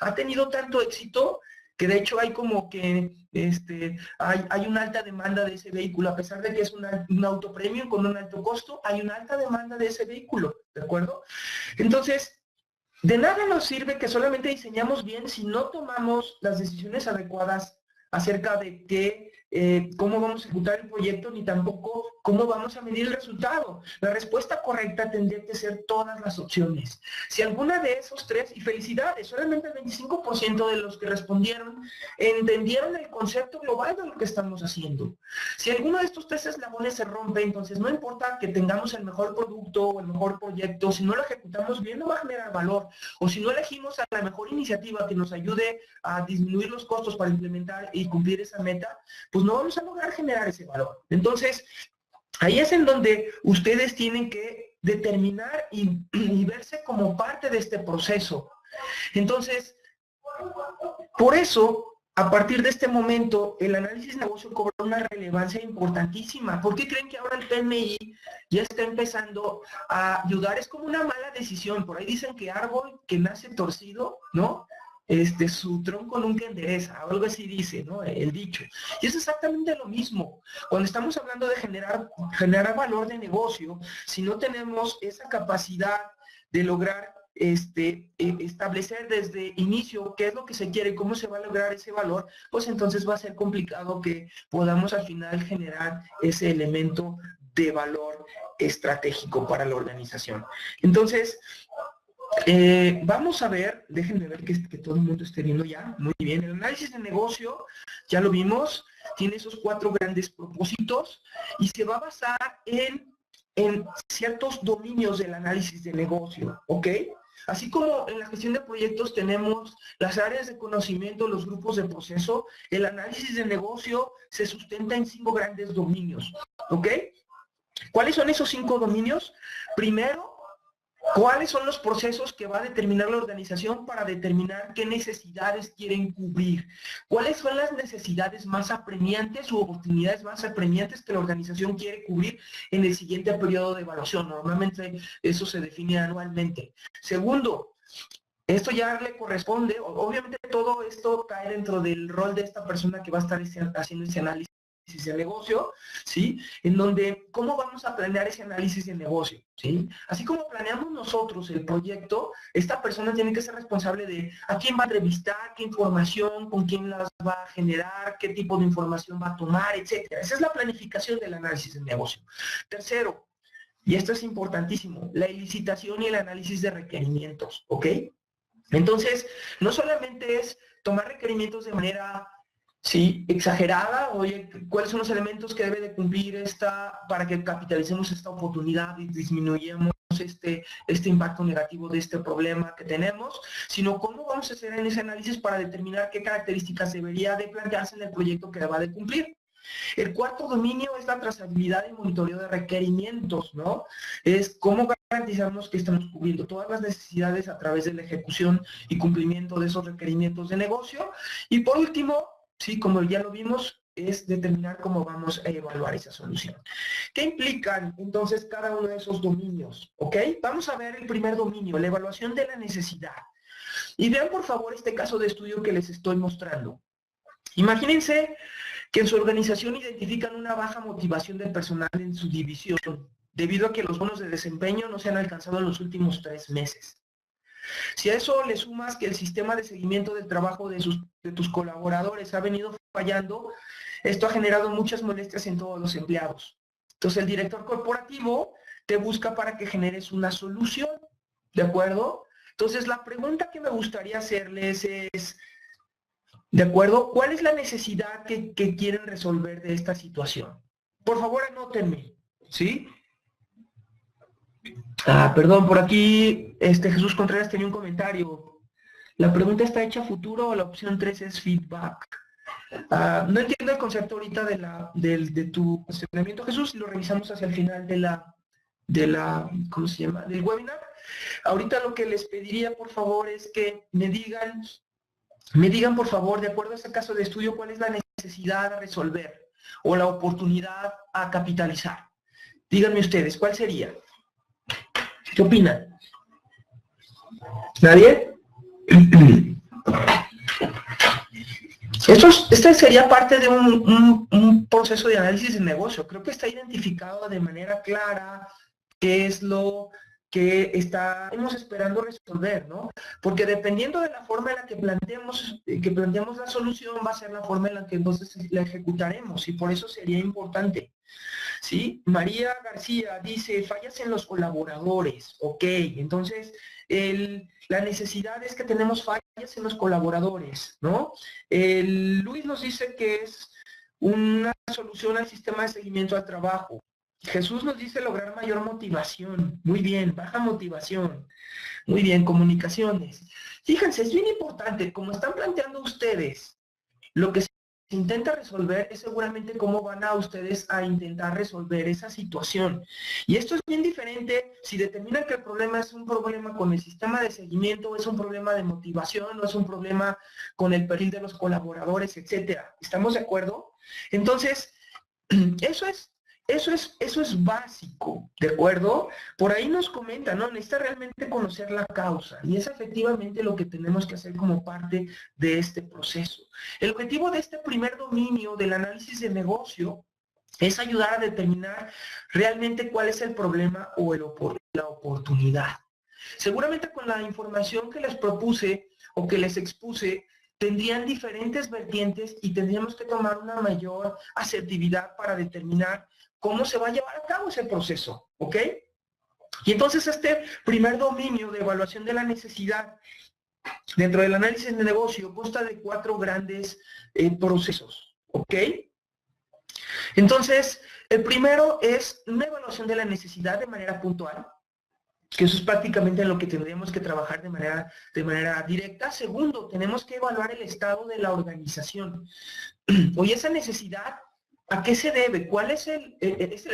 ha tenido tanto éxito que de hecho hay como que hay una alta demanda de ese vehículo, a pesar de que es un auto premium con un alto costo, hay una alta demanda de ese vehículo, ¿de acuerdo? Entonces, de nada nos sirve que solamente diseñamos bien si no tomamos las decisiones adecuadas acerca de cómo vamos a ejecutar el proyecto, ni tampoco ¿cómo vamos a medir el resultado? La respuesta correcta tendría que ser todas las opciones. Si alguna de esos tres, y felicidades, solamente el 25% de los que respondieron entendieron el concepto global de lo que estamos haciendo. Si alguno de estos tres eslabones se rompe, entonces no importa que tengamos el mejor producto o el mejor proyecto, si no lo ejecutamos bien no va a generar valor, o si no elegimos a la mejor iniciativa que nos ayude a disminuir los costos para implementar y cumplir esa meta, pues no vamos a lograr generar ese valor. Entonces, ahí es en donde ustedes tienen que determinar y verse como parte de este proceso. Entonces, por eso, a partir de este momento, el análisis de negocio cobra una relevancia importantísima. ¿Por qué creen que ahora el PMI ya está empezando a ayudar? Es como una mala decisión. Por ahí dicen que árbol que nace torcido, ¿no? Su tronco nunca endereza, o algo así dice, ¿no? El dicho. Y es exactamente lo mismo. Cuando estamos hablando de generar valor de negocio, si no tenemos esa capacidad de lograr establecer desde inicio qué es lo que se quiere y cómo se va a lograr ese valor, pues entonces va a ser complicado que podamos al final generar ese elemento de valor estratégico para la organización. Entonces, vamos a ver, déjenme ver que todo el mundo esté viendo ya, muy bien. El análisis de negocio, ya lo vimos, tiene esos 4 grandes propósitos y se va a basar en ciertos dominios del análisis de negocio, ¿ok? Así como en la gestión de proyectos tenemos las áreas de conocimiento, los grupos de proceso, el análisis de negocio se sustenta en 5 grandes dominios, ¿ok? ¿Cuáles son esos 5 dominios? Primero, ¿cuáles son los procesos que va a determinar la organización para determinar qué necesidades quieren cubrir? ¿Cuáles son las necesidades más apremiantes u oportunidades más apremiantes que la organización quiere cubrir en el siguiente periodo de evaluación? Normalmente eso se define anualmente. Segundo, esto ya le corresponde, obviamente todo esto cae dentro del rol de esta persona que va a estar haciendo ese análisis de negocio, ¿sí? En donde, ¿cómo vamos a planear ese análisis de negocio? ¿Sí? Así como planeamos nosotros el proyecto, esta persona tiene que ser responsable de a quién va a entrevistar, qué información, con quién las va a generar, qué tipo de información va a tomar, etcétera. Esa es la planificación del análisis de negocio. Tercero, y esto es importantísimo, la licitación y el análisis de requerimientos, ¿ok? Entonces, no solamente es tomar requerimientos de manera exagerada, oye, ¿cuáles son los elementos que debe de cumplir para que capitalicemos esta oportunidad y disminuyamos este impacto negativo de este problema que tenemos? Sino cómo vamos a hacer en ese análisis para determinar qué características debería de plantearse en el proyecto que va de cumplir. El cuarto dominio es la trazabilidad y monitoreo de requerimientos, ¿no? Es cómo garantizarnos que estamos cubriendo todas las necesidades a través de la ejecución y cumplimiento de esos requerimientos de negocio. Y por último, sí, como ya lo vimos, es determinar cómo vamos a evaluar esa solución. ¿Qué implican entonces cada uno de esos dominios? ¿Ok? Vamos a ver el primer dominio, la evaluación de la necesidad. Y vean por favor este caso de estudio que les estoy mostrando. Imagínense que en su organización identifican una baja motivación del personal en su división, debido a que los bonos de desempeño no se han alcanzado en los últimos 3 meses. Si a eso le sumas que el sistema de seguimiento del trabajo de tus colaboradores ha venido fallando, esto ha generado muchas molestias en todos los empleados. Entonces el director corporativo te busca para que generes una solución, ¿de acuerdo? Entonces la pregunta que me gustaría hacerles es, ¿de acuerdo? ¿Cuál es la necesidad que quieren resolver de esta situación? Por favor, anótenme, ¿sí? Perdón, por aquí Jesús Contreras tenía un comentario. ¿La pregunta está hecha a futuro o la opción 3 es feedback? No entiendo el concepto ahorita de tu cuestionamiento, Jesús, lo revisamos hacia el final ¿cómo se llama? Del webinar. Ahorita lo que les pediría, por favor, es que me digan, por favor, de acuerdo a ese caso de estudio, cuál es la necesidad a resolver o la oportunidad a capitalizar. Díganme ustedes, ¿cuál sería? ¿Qué opinan? ¿Nadie? Esta sería parte de un proceso de análisis de negocio. Creo que está identificado de manera clara qué es lo que estamos esperando resolver, ¿no? Porque dependiendo de la forma en la que planteemos la solución, va a ser la forma en la que entonces la ejecutaremos, y por eso sería importante. ¿sí? María García dice, fallas en los colaboradores. Ok, entonces la necesidad es que tenemos fallas en los colaboradores, ¿no? Luis nos dice que es una solución al sistema de seguimiento al trabajo. Jesús nos dice lograr mayor motivación. Muy bien, baja motivación. Muy bien, comunicaciones. Fíjense, es bien importante, como están planteando ustedes, lo que se intenta resolver es seguramente cómo van a ustedes a intentar resolver esa situación. Y esto es bien diferente si determinan que el problema es un problema con el sistema de seguimiento, es un problema de motivación, o es un problema con el perfil de los colaboradores, etcétera. ¿Estamos de acuerdo? Entonces, eso es básico, ¿de acuerdo? Por ahí nos comentan, ¿no? Necesita realmente conocer la causa, y es efectivamente lo que tenemos que hacer como parte de este proceso. El objetivo de este primer dominio del análisis de negocio es ayudar a determinar realmente cuál es el problema o la oportunidad. Seguramente con la información que les propuse o que les expuse, tendrían diferentes vertientes y tendríamos que tomar una mayor asertividad para determinar cómo se va a llevar a cabo ese proceso, ¿ok? Y entonces este primer dominio de evaluación de la necesidad dentro del análisis de negocio consta de 4 grandes procesos, ¿ok? Entonces, el primero es una evaluación de la necesidad de manera puntual, que eso es prácticamente lo que tendríamos que trabajar de manera directa. Segundo, tenemos que evaluar el estado de la organización. Oye, esa necesidad, ¿a qué se debe? ¿Cuál es el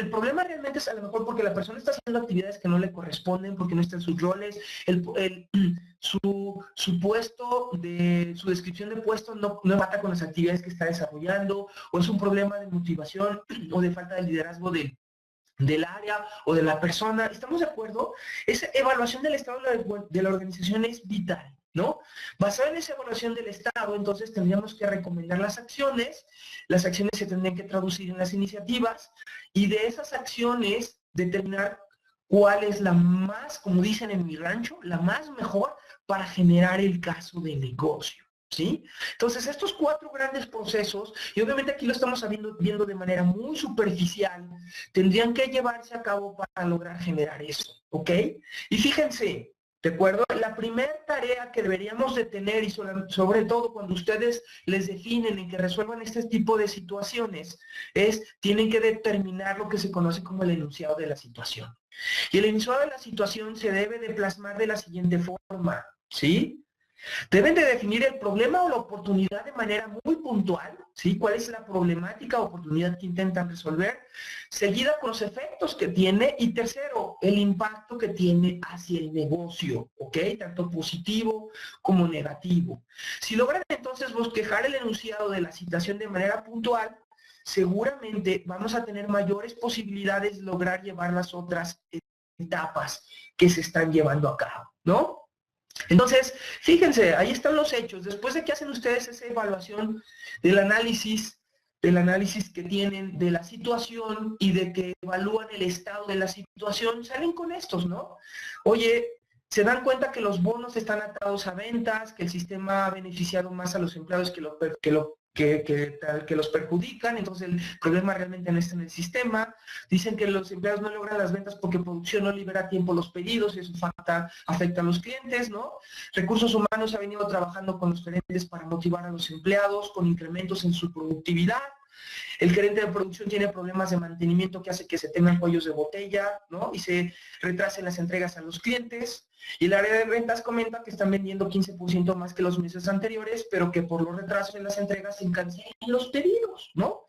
problema? Realmente es a lo mejor porque la persona está haciendo actividades que no le corresponden, porque no están sus roles, su puesto, su descripción de puesto no mata con las actividades que está desarrollando, o es un problema de motivación o de falta de liderazgo del área o de la persona. ¿Estamos de acuerdo? Esa evaluación del estado de la organización es vital, ¿no? Basada en esa evaluación del estado, entonces tendríamos que recomendar las acciones se tendrían que traducir en las iniciativas, y de esas acciones determinar cuál es la más, como dicen en mi rancho, la más mejor para generar el caso de negocio. ¿Sí? Entonces, estos 4 grandes procesos, y obviamente aquí lo estamos viendo de manera muy superficial, tendrían que llevarse a cabo para lograr generar eso, ¿ok? Y fíjense, ¿de acuerdo? La primera tarea que deberíamos de tener, y sobre todo cuando ustedes les definen en que resuelvan este tipo de situaciones, tienen que determinar lo que se conoce como el enunciado de la situación. Y el enunciado de la situación se debe de plasmar de la siguiente forma, ¿sí? Deben de definir el problema o la oportunidad de manera muy puntual, ¿sí? ¿Cuál es la problemática o oportunidad que intentan resolver? Seguida con los efectos que tiene, y tercero, el impacto que tiene hacia el negocio, ¿ok? Tanto positivo como negativo. Si logran entonces bosquejar el enunciado de la situación de manera puntual, seguramente vamos a tener mayores posibilidades de lograr llevar las otras etapas que se están llevando a cabo, ¿no? Entonces, fíjense, ahí están los hechos. Después de que hacen ustedes esa evaluación del análisis que tienen de la situación y de que evalúan el estado de la situación, salen con estos, ¿no? Oye, se dan cuenta que los bonos están atados a ventas, que el sistema ha beneficiado más a los empleados que los perjudican, entonces el problema realmente no está en el sistema. Dicen que los empleados no logran las ventas porque producción no libera a tiempo los pedidos, y eso afecta a los clientes, ¿no? Recursos humanos ha venido trabajando con los gerentes para motivar a los empleados con incrementos en su productividad. El gerente de producción tiene problemas de mantenimiento que hace que se tengan cuellos de botella, ¿no? Y se retrasen las entregas a los clientes. Y el área de ventas comenta que están vendiendo 15% más que los meses anteriores, pero que por los retrasos en las entregas se cancelan los pedidos, ¿no?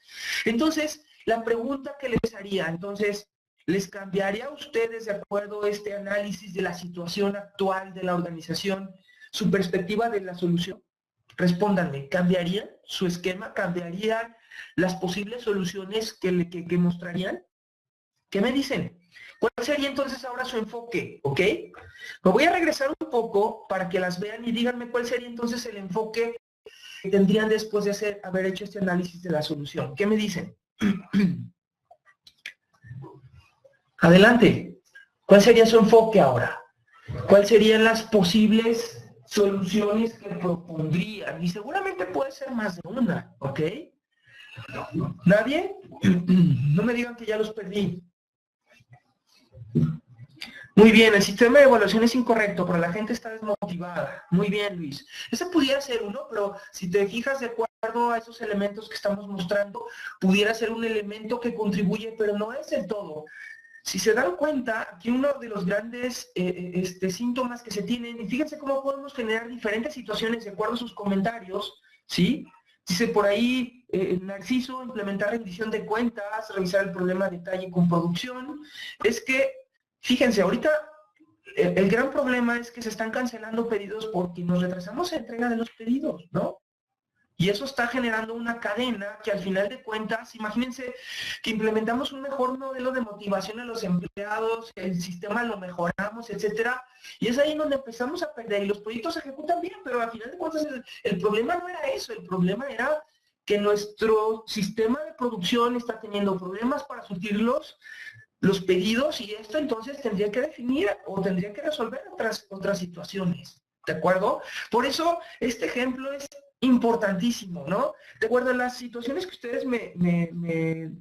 Entonces, la pregunta que les haría, entonces, ¿les cambiaría a ustedes, de acuerdo a este análisis de la situación actual de la organización, su perspectiva de la solución? Respóndanme, ¿cambiaría su esquema? ¿Cambiaría las posibles soluciones que mostrarían? ¿Qué me dicen? ¿Cuál sería entonces ahora su enfoque? ¿Ok? Me voy a regresar un poco para que las vean y díganme cuál sería entonces el enfoque que tendrían después de haber hecho este análisis de la solución. ¿Qué me dicen? Adelante. ¿Cuál sería su enfoque ahora? ¿Cuáles serían las posibles soluciones que propondrían? Y seguramente puede ser más de una, ¿ok? ¿Nadie? No me digan que ya los perdí. Muy bien, el sistema de evaluación es incorrecto, pero la gente está desmotivada. Muy bien, Luis. Ese pudiera ser uno, pero si te fijas de acuerdo a esos elementos que estamos mostrando, pudiera ser un elemento que contribuye, pero no es el todo. Si se dan cuenta, aquí uno de los grandes síntomas que se tienen, y fíjense cómo podemos generar diferentes situaciones de acuerdo a sus comentarios, ¿sí? Dice por ahí, Narciso, implementar rendición de cuentas, revisar el problema a detalle con producción. Es que, fíjense, ahorita el gran problema es que se están cancelando pedidos porque nos retrasamos la entrega de los pedidos, ¿no? Y eso está generando una cadena que al final de cuentas, imagínense que implementamos un mejor modelo de motivación a los empleados, el sistema lo mejoramos, etcétera, y es ahí donde empezamos a perder, y los proyectos se ejecutan bien, pero al final de cuentas el problema no era eso, el problema era que nuestro sistema de producción está teniendo problemas para surtir los pedidos, y esto entonces tendría que definir o tendría que resolver otras situaciones, ¿de acuerdo? Por eso este ejemplo es importantísimo, ¿no? De acuerdo a las situaciones que ustedes me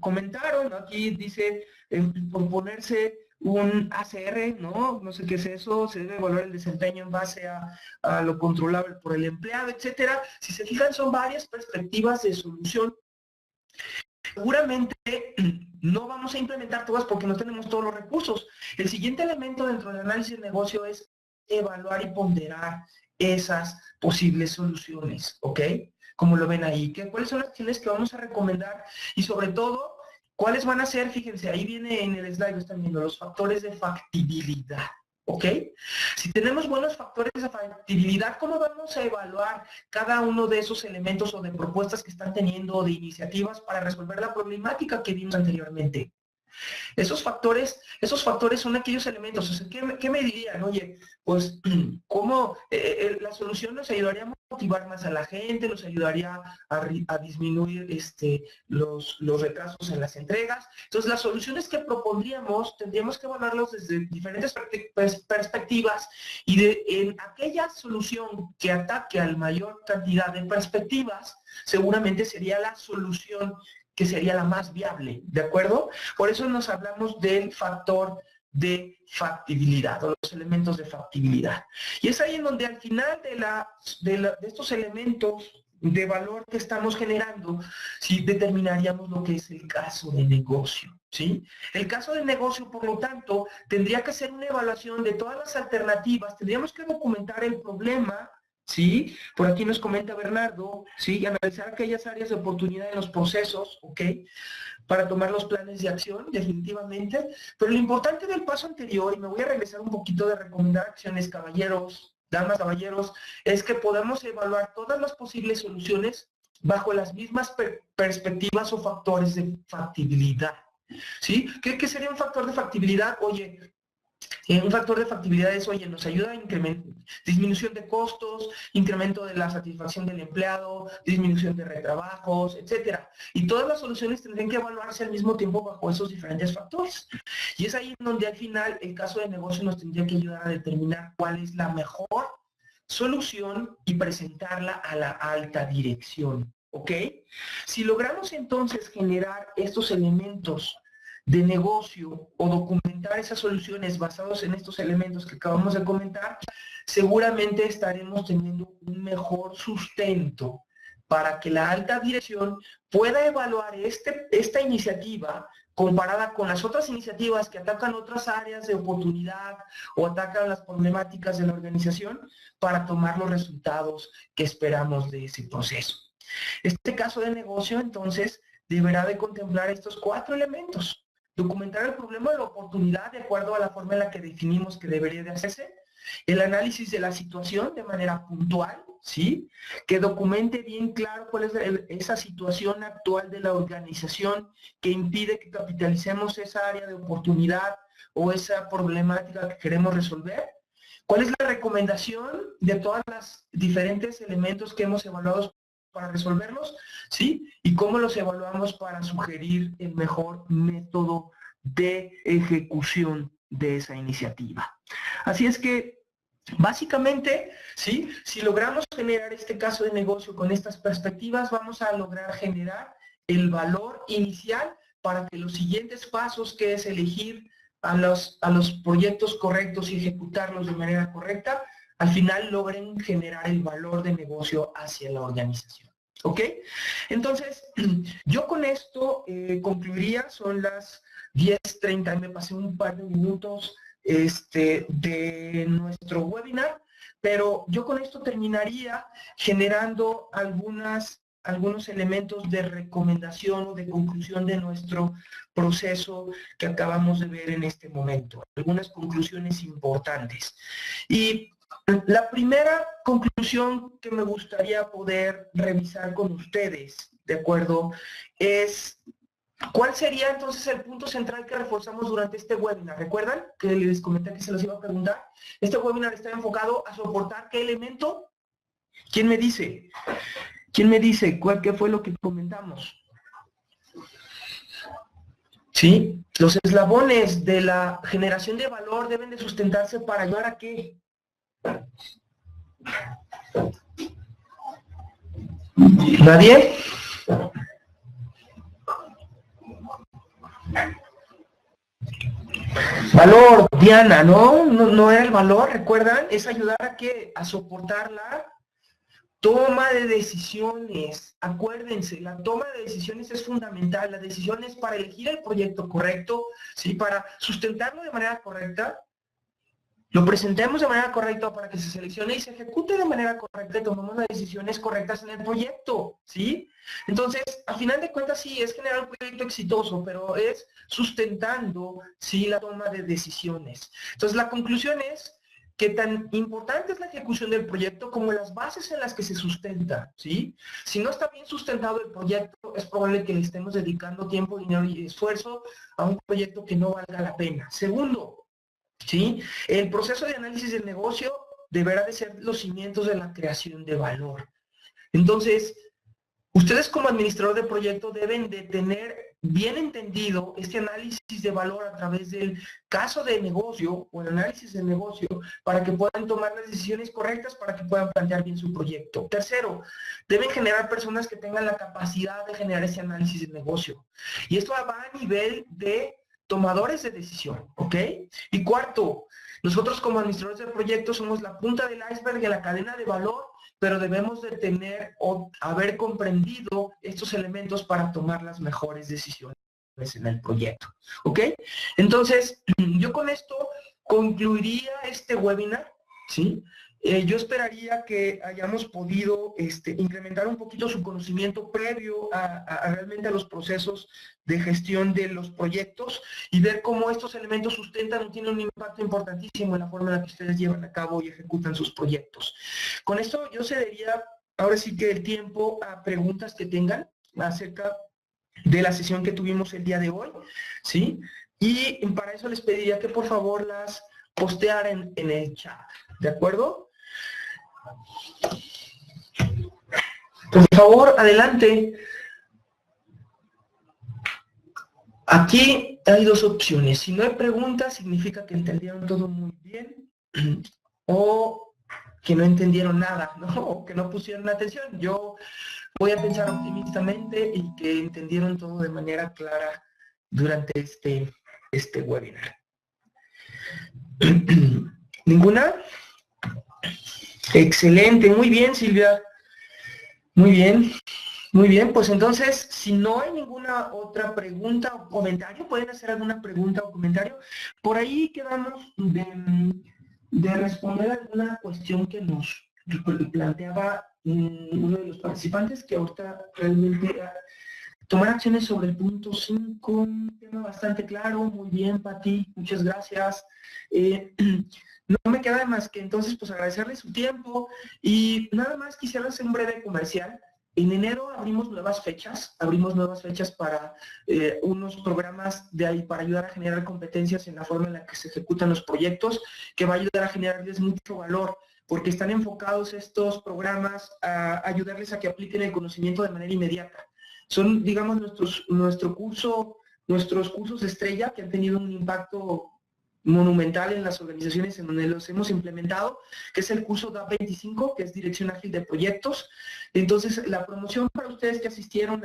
comentaron, ¿no? Aquí dice, por ponerse un ACR, ¿no? No sé qué es eso, se debe evaluar el desempeño en base a lo controlable por el empleado, etcétera. Si se fijan, son varias perspectivas de solución. Seguramente no vamos a implementar todas porque no tenemos todos los recursos. El siguiente elemento dentro del análisis de negocio es evaluar y ponderar esas posibles soluciones, ¿ok? Como lo ven ahí, ¿cuáles son las acciones que vamos a recomendar? Y sobre todo, ¿cuáles van a ser? Fíjense, ahí viene en el slide, están viendo los factores de factibilidad, ¿ok? Si tenemos buenos factores de factibilidad, ¿cómo vamos a evaluar cada uno de esos elementos o de propuestas que están teniendo o de iniciativas para resolver la problemática que vimos anteriormente? Esos factores son aquellos elementos. O sea, ¿qué me dirían? Oye, pues, ¿cómo la solución nos ayudaría a motivar más a la gente, nos ayudaría a disminuir los retrasos en las entregas? Entonces, las soluciones que propondríamos, tendríamos que evaluarlos desde diferentes perspectivas y en aquella solución que ataque a la mayor cantidad de perspectivas, seguramente sería la solución que sería la más viable, ¿de acuerdo? Por eso nos hablamos del factor de factibilidad, o los elementos de factibilidad. Y es ahí en donde al final de estos elementos de valor que estamos generando, sí determinaríamos lo que es el caso de negocio, ¿sí? El caso de negocio, por lo tanto, tendría que ser una evaluación de todas las alternativas, tendríamos que documentar el problema, ¿sí? Por aquí nos comenta Bernardo, ¿sí? Analizar aquellas áreas de oportunidad en los procesos, ¿ok? Para tomar los planes de acción, definitivamente. Pero lo importante del paso anterior, y me voy a regresar un poquito de recomendar acciones, caballeros, damas, caballeros, es que podamos evaluar todas las posibles soluciones bajo las mismas perspectivas o factores de factibilidad, ¿sí? ¿Qué sería un factor de factibilidad? Oye, un factor de factibilidad es, oye, nos ayuda a disminución de costos, incremento de la satisfacción del empleado, disminución de retrabajos, etcétera. Y todas las soluciones tendrían que evaluarse al mismo tiempo bajo esos diferentes factores. Y es ahí donde al final el caso de negocio nos tendría que ayudar a determinar cuál es la mejor solución y presentarla a la alta dirección, ¿ok? Si logramos entonces generar estos elementos de negocio o documentar esas soluciones basados en estos elementos que acabamos de comentar, seguramente estaremos teniendo un mejor sustento para que la alta dirección pueda evaluar esta iniciativa comparada con las otras iniciativas que atacan otras áreas de oportunidad o atacan las problemáticas de la organización para tomar los resultados que esperamos de ese proceso. Este caso de negocio, entonces, deberá de contemplar estos 4 elementos. Documentar el problema de la oportunidad de acuerdo a la forma en la que definimos que debería de hacerse. El análisis de la situación de manera puntual, ¿sí? Que documente bien claro cuál es esa situación actual de la organización que impide que capitalicemos esa área de oportunidad o esa problemática que queremos resolver. ¿Cuál es la recomendación de todas las diferentes elementos que hemos evaluado para resolverlos? ¿Sí? Y cómo los evaluamos para sugerir el mejor método de ejecución de esa iniciativa. Así es que, básicamente, ¿sí? Si logramos generar este caso de negocio con estas perspectivas, vamos a lograr generar el valor inicial para que los siguientes pasos, que es elegir a los proyectos correctos y ejecutarlos de manera correcta, al final logren generar el valor de negocio hacia la organización. ¿Ok? Entonces, yo con esto concluiría. Son las 10:30, me pasé un par de minutos de nuestro webinar, pero yo con esto terminaría generando algunos elementos de recomendación o de conclusión de nuestro proceso que acabamos de ver en este momento. Algunas conclusiones importantes. Y la primera conclusión que me gustaría poder revisar con ustedes, ¿de acuerdo?, es ¿cuál sería entonces el punto central que reforzamos durante este webinar? ¿Recuerdan que les comenté que se los iba a preguntar? Este webinar está enfocado a soportar ¿qué elemento? ¿Quién me dice? ¿Quién me dice qué fue lo que comentamos? ¿Sí? Los eslabones de la generación de valor deben de sustentarse para ayudar a ¿qué? ¿Nadie? Valor, Diana, ¿no? No era el valor, ¿recuerdan? Es ayudar a ¿qué? A soportar la toma de decisiones. Acuérdense, la toma de decisiones es fundamental. La decisión es para elegir el proyecto correcto, ¿sí? Para sustentarlo de manera correcta, lo presentemos de manera correcta para que se seleccione y se ejecute de manera correcta y tomemos las decisiones correctas en el proyecto, ¿sí? Entonces, a final de cuentas, sí, es generar un proyecto exitoso, pero es sustentando, sí, la toma de decisiones. Entonces, la conclusión es que tan importante es la ejecución del proyecto como las bases en las que se sustenta, ¿sí? Si no está bien sustentado el proyecto, es probable que le estemos dedicando tiempo, dinero y esfuerzo a un proyecto que no valga la pena. Segundo, ¿sí? El proceso de análisis del negocio deberá de ser los cimientos de la creación de valor. Entonces, ustedes como administrador de proyecto deben de tener bien entendido este análisis de valor a través del caso de negocio o el análisis de negocio para que puedan tomar las decisiones correctas, para que puedan plantear bien su proyecto. Tercero, deben generar personas que tengan la capacidad de generar ese análisis de negocio. Y esto va a nivel de tomadores de decisión, ¿ok? Y cuarto, nosotros como administradores de proyectos somos la punta del iceberg de la cadena de valor, pero debemos de tener o haber comprendido estos elementos para tomar las mejores decisiones en el proyecto, ¿ok? Entonces, yo con esto concluiría este webinar, ¿sí? Yo esperaría que hayamos podido incrementar un poquito su conocimiento previo realmente a los procesos de gestión de los proyectos y ver cómo estos elementos sustentan o tienen un impacto importantísimo en la forma en la que ustedes llevan a cabo y ejecutan sus proyectos. Con esto yo cedería ahora sí que el tiempo a preguntas que tengan acerca de la sesión que tuvimos el día de hoy, ¿sí? Y para eso les pediría que por favor las postearan en el chat, ¿de acuerdo? Por favor, adelante. Aquí hay dos opciones. Si no hay preguntas, significa que entendieron todo muy bien o que no entendieron nada, ¿no? O que no pusieron atención. Yo voy a pensar optimistamente y que entendieron todo de manera clara durante este webinar. ¿Ninguna? Excelente, muy bien, Silvia. Muy bien. Muy bien, pues entonces, si no hay ninguna otra pregunta o comentario, pueden hacer alguna pregunta o comentario. Por ahí quedamos de responder alguna cuestión que nos planteaba uno de los participantes, que ahorita realmente tomar acciones sobre el punto 5, un tema bastante claro. Muy bien, Pati, muchas gracias. No me queda más que entonces pues agradecerles su tiempo y nada más quisiera hacer un breve comercial. En enero abrimos nuevas fechas para unos programas para ayudar a generar competencias en la forma en la que se ejecutan los proyectos, que va a ayudar a generarles mucho valor, porque están enfocados estos programas a ayudarles a que apliquen el conocimiento de manera inmediata. Son, digamos, nuestros cursos estrella que han tenido un impacto monumental en las organizaciones en donde los hemos implementado, que es el curso DAP 25, que es Dirección Ágil de Proyectos. Entonces, la promoción para ustedes que asistieron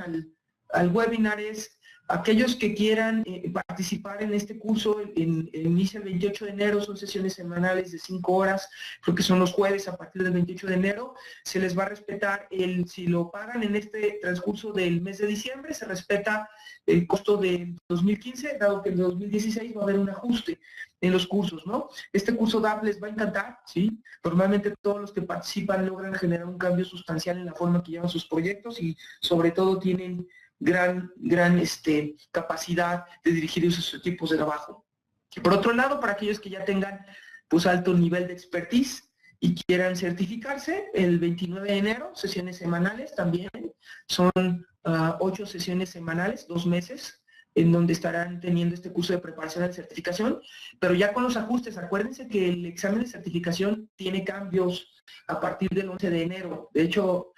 al webinar es aquellos que quieran participar en este curso, inicia el 28 de enero, son sesiones semanales de 5 horas, creo que son los jueves a partir del 28 de enero, se les va a respetar, si lo pagan en este transcurso del mes de diciembre, se respeta el costo de 2015, dado que en 2016 va a haber un ajuste en los cursos, ¿no? Este curso DAP les va a encantar, ¿sí? Normalmente todos los que participan logran generar un cambio sustancial en la forma que llevan sus proyectos y sobre todo tienen gran capacidad de dirigir esos equipos de trabajo. Y por otro lado, para aquellos que ya tengan pues alto nivel de expertise y quieran certificarse, el 29 de enero, sesiones semanales también, son 8 sesiones semanales, 2 meses, en donde estarán teniendo este curso de preparación de certificación, pero ya con los ajustes. Acuérdense que el examen de certificación tiene cambios a partir del 11 de enero. De hecho,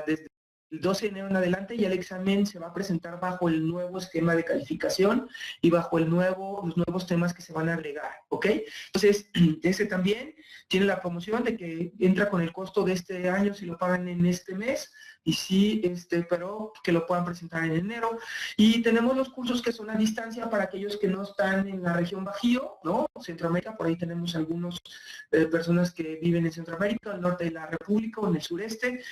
desde el 12 de enero en adelante ya el examen se va a presentar bajo el nuevo esquema de calificación y bajo los nuevos temas que se van a agregar, ¿ok? Entonces, ese también tiene la promoción de que entra con el costo de este año si lo pagan en este mes, y sí, pero que lo puedan presentar en enero. Y tenemos los cursos que son a distancia para aquellos que no están en la región Bajío, ¿no? Centroamérica, por ahí tenemos algunas personas que viven en Centroamérica, al norte de la República o en el sureste.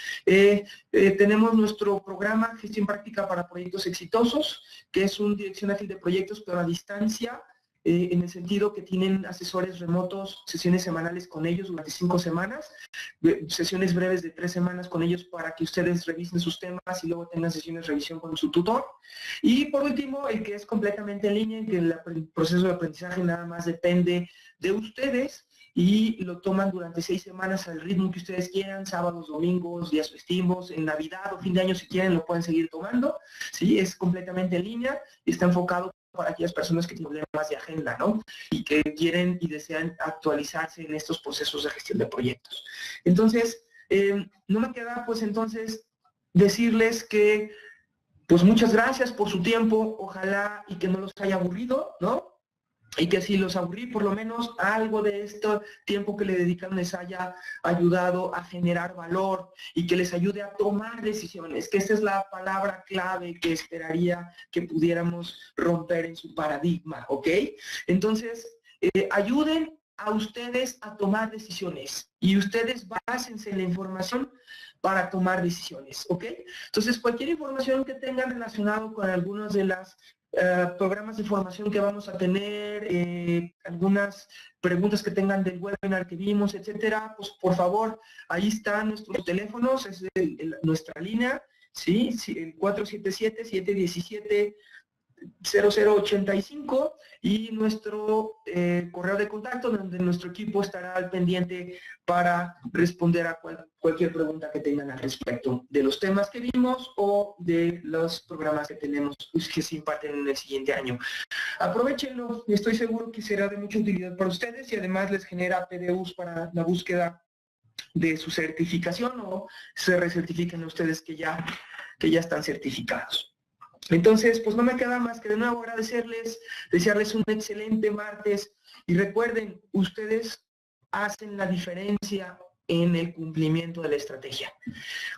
Tenemos nuestro programa Gestión Práctica para Proyectos Exitosos, que es un dirección ágil de proyectos, pero a distancia, en el sentido que tienen asesores remotos, sesiones semanales con ellos durante 5 semanas, sesiones breves de 3 semanas con ellos para que ustedes revisen sus temas y luego tengan sesiones de revisión con su tutor. Y por último, el que es completamente en línea, en que el proceso de aprendizaje nada más depende de ustedes y lo toman durante 6 semanas al ritmo que ustedes quieran, sábados, domingos, días festivos, en Navidad o fin de año si quieren lo pueden seguir tomando, ¿sí? Es completamente en línea y está enfocado para aquellas personas que tienen problemas de agenda, ¿no? Y que quieren y desean actualizarse en estos procesos de gestión de proyectos. Entonces, no me queda pues entonces decirles que pues muchas gracias por su tiempo, ojalá y que no los haya aburrido, ¿no? Y que si los aburrí, por lo menos algo de este tiempo que le dedican les haya ayudado a generar valor y que les ayude a tomar decisiones, que esa es la palabra clave que esperaría que pudiéramos romper en su paradigma, ¿ok? Entonces, ayuden a ustedes a tomar decisiones y ustedes básense en la información para tomar decisiones, ¿ok? Entonces, cualquier información que tengan relacionado con algunos de las programas de formación que vamos a tener, algunas preguntas que tengan del webinar que vimos, etcétera, pues por favor, ahí están nuestros teléfonos, es nuestra línea, ¿sí? El 477-717-0085 y nuestro correo de contacto donde nuestro equipo estará al pendiente para responder a cualquier pregunta que tengan al respecto de los temas que vimos o de los programas que tenemos que se imparten en el siguiente año. Aprovechenlo, estoy seguro que será de mucha utilidad para ustedes y además les genera PDUs para la búsqueda de su certificación o se recertifiquen ustedes que ya están certificados. Entonces, pues no me queda más que de nuevo agradecerles, desearles un excelente martes y recuerden, ustedes hacen la diferencia en el cumplimiento de la estrategia.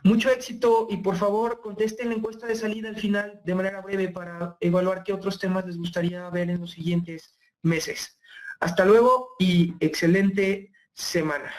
Mucho éxito y por favor contesten la encuesta de salida al final de manera breve para evaluar qué otros temas les gustaría ver en los siguientes meses. Hasta luego y excelente semana.